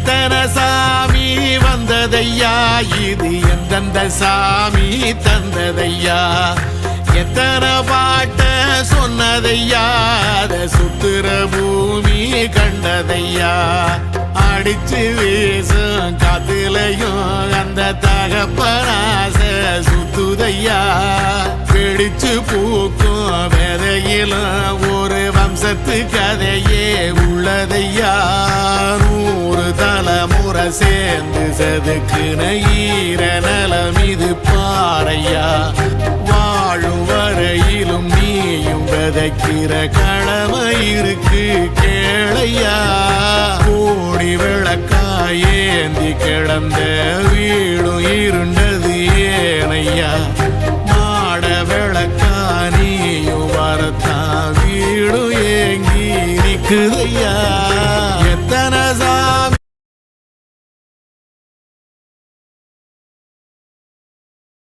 எத்தனை சாமி வந்ததையா, இது எந்தெந்த சாமி தந்ததையா, எத்தனை பாட்ட சொன்னதையா, அத சுத்துற பூமி கண்டதையா, அடிச்சு வீசும் காத்துலையும் அந்த தகப்பனாச சுத்துதையா, பிடிச்சு பூக்கும் விதையிலும் ஒரு வம்சத்து கதையே உள்ளதையா, 100 தலைமுறை சேர்ந்து செதுக்குன ஈர நலம் இது பாறையா, வாழும் வரையிலும் நீயும் விதைக்கிற கடமை இருக்கு கேளையா, கோடி விளக்காயேந்தி கிடந்த வீடும் இருண்டது ஏனையா, மாட விளக்கா நீயும் வரத்தான் வீடும் ஏங்கி நிக்குதையா.